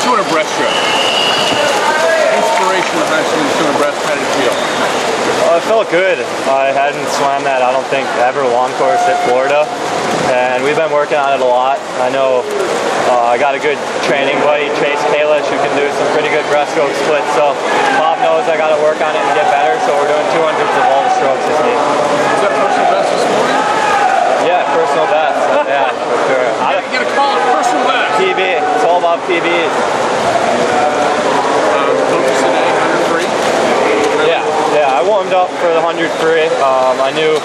200 breaststroke. Inspiration behind swimming the 200 breast. How did it feel? It felt good. I hadn't swam that, I don't think, ever long course at Florida, and we've been working on it a lot. I know I got a good training buddy, Trace Kalish, who can do some pretty good breaststroke splits, so Bob knows I got to work on it and get better, so we're doing 200s of all the strokes this week. Is that personal best this morning? Yeah, personal best. Yeah, for sure. You gotta call it personal best. PB. It's all about PBs. Focusing on 100 free? Yeah, I warmed up for the 100 free. I knew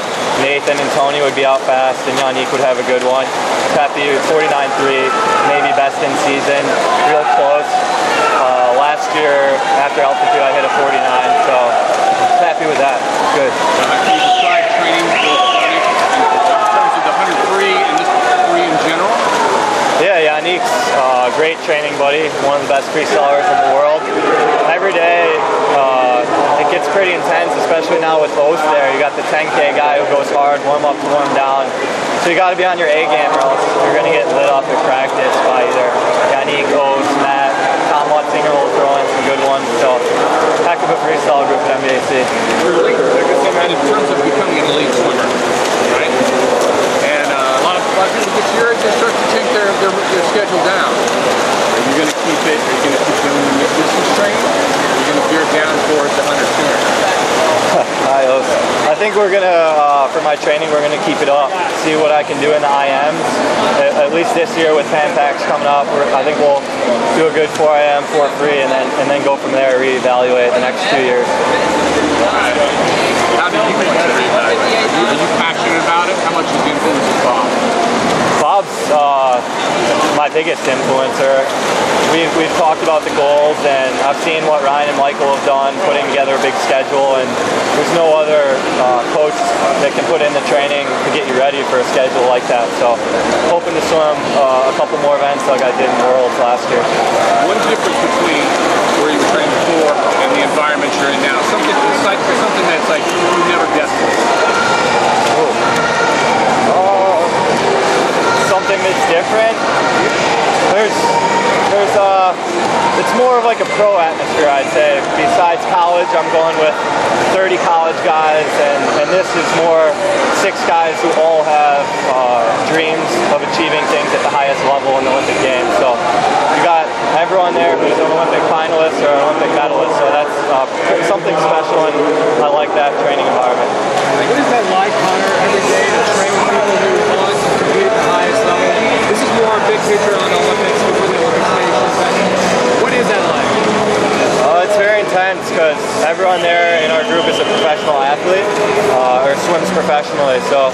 Nathan and Tony would be out fast, and Yannick would have a good one. Pepe, 49.3, maybe best in season, real close. Last year, after altitude, I hit a 49, so happy with that. Good. Can you describe training in terms of the 100 free and just free in general? Yeah, Yannick's a great training buddy, one of the best freestylers in the world. Every day, it gets pretty intense, especially now with Oath there. You got the 10K guy who goes hard, warm up to warm down. So you got to be on your A game, or else you're going to get lit up at practice by either Yannick, Oath, Matt, Tom Watzinger will throw in some good ones. So heck of a freestyle group at MBAC. You're elite, in terms of becoming an elite swimmer, right? And a lot of people get to your age, they start to take their schedule down. Are you going to keep it? Are you going to keep doing the mid-distance training? Or are you going to veer down towards the 100 sooner? I think we're gonna, for my training, we're gonna keep it up, see what I can do in the IMs. At least this year with Pan Packs coming up, I think we'll do a good 4 IM, 4 free, and then go from there, reevaluate the next 2 years. How do you reevaluate? Are you passionate about it? How much is the influence of Bob? Bob's my biggest influencer. We've talked about the goals, and I've seen what Ryan and Michael have done, putting together a big schedule, and there's no other coach that can put in the training to get you ready for a schedule like that. So hoping to swim a couple more events like I did in Worlds last year. One difference between where you were training before and the environment you're in now, something that's like you never guessed. Something that's different. It's more of like a pro atmosphere, I'd say. Besides college, I'm going with 30 college guys, and this is more 6 guys who all have dreams of achieving things at the highest level in the Olympic Games. So you got everyone there who's an Olympic finalist or an Olympic medalist, so that's something special, and I like that training environment. What is that like, Conor, every day to train with people who want to compete at the highest level? This is more big picture on the Olympics before the Olympic station. What is that like? It's very intense because everyone there in our group is a professional athlete or swims professionally. So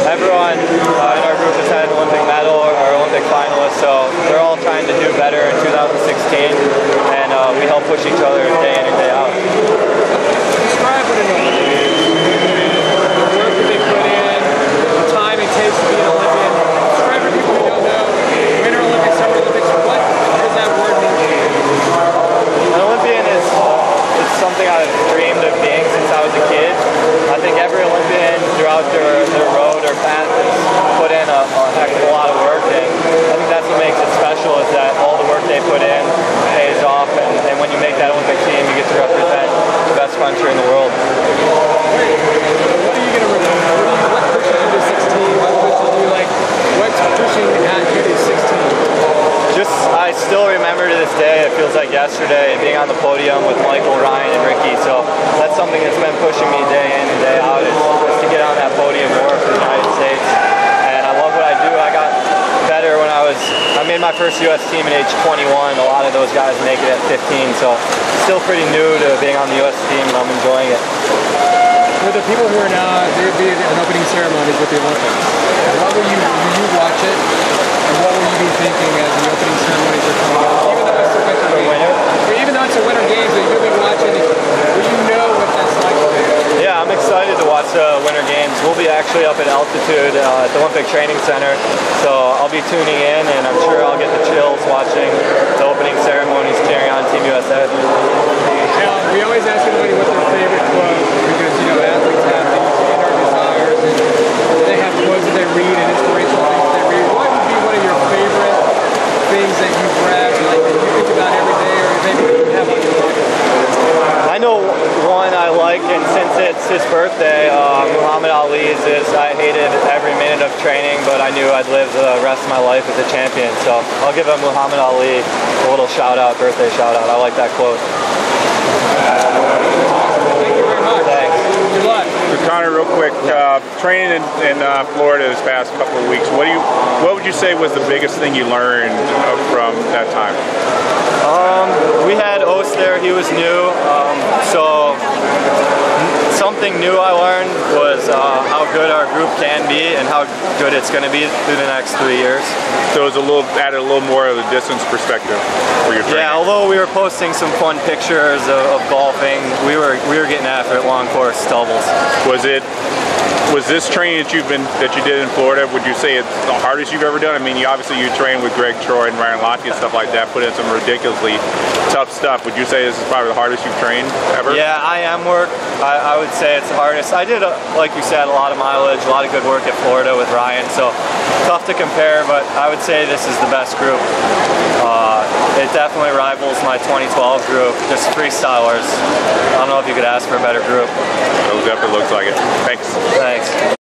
everyone in our group has had an Olympic medal or Olympic finalist. So they're all trying to do better in 2016, and we help push each other day in and day out. Describe what an Olympic is. The work that they put in, the time it takes to be an Olympian. Describe for people who don't know, Winter Olympics, Summer Olympics, what does that word mean to you? An Olympian is something I've dreamed of being since I was a kid. I think every Olympian throughout their road or path has put in a heck of a lot of work, and I think that's what makes it special, is that all the work they put in pays off, and when you make that Olympic team, you get to represent the best country in the world. What are you going to remember? What pushes you to 16? What pushes you, what's pushing at you to 16? I still remember to this day, it feels like yesterday, being on the podium with Michael, Ryan, and Ricky. So that's something that's been pushing me day in and day out, is to get on that podium more for the United States. And I love what I do. I got better when I made my first U.S. team at age 21. A lot of those guys make it at 15. So still pretty new to being on the U.S. team, and I'm enjoying it. For the people who are now, there would be an opening ceremony with the Olympics. What will you watch it, and what will you be thinking as the opening ceremonies are coming up? Even though it's a winter games, that you'll be watching, will you know what that's like to be? Yeah, I'm excited to watch the Winter Games. We'll be actually up at altitude at the Olympic Training Center, so I'll be tuning in, and I'm sure I'll get the chills watching the opening ceremonies cheering on Team USA. Now, we always ask everybody what their favorite quote, because athletes have these inner desires, and they have quotes that they read and inspirational things that they read. What would be one of your favorite things that you grab, like that you think about maybe you have one to talk about? I know one I like, and since it's his birthday, Muhammad Ali's is. I hated every minute of training, but I knew I'd live the rest of my life as a champion. So I'll give him Muhammad Ali a little shout out, birthday shout out. I like that quote. Thank you very much. Thanks. Good luck. So Conor, real quick, training in Florida this past couple of weeks, what would you say was the biggest thing you learned from that time? We had Os there, he was new, so something new I learned was how good our group can be and how good it's going to be through the next 3 years. So it was added a little more of a distance perspective for your training. Yeah, although we were posting some fun pictures of golfing, we were getting after it long course doubles. Was this training that you did in Florida, would you say it's the hardest you've ever done? I mean, you trained with Greg Troy and Ryan Lochte and stuff like that, put in some ridiculously tough stuff. Would you say this is probably the hardest you've trained ever? Yeah, IM work, I would say it's the hardest. I did, like you said, a lot of mileage, a lot of good work at Florida with Ryan, so tough to compare, but I would say this is the best group. It definitely rivals my 2012 group, just freestylers. I don't know if you could ask for a better group. It definitely looks like it. Thanks. Thanks.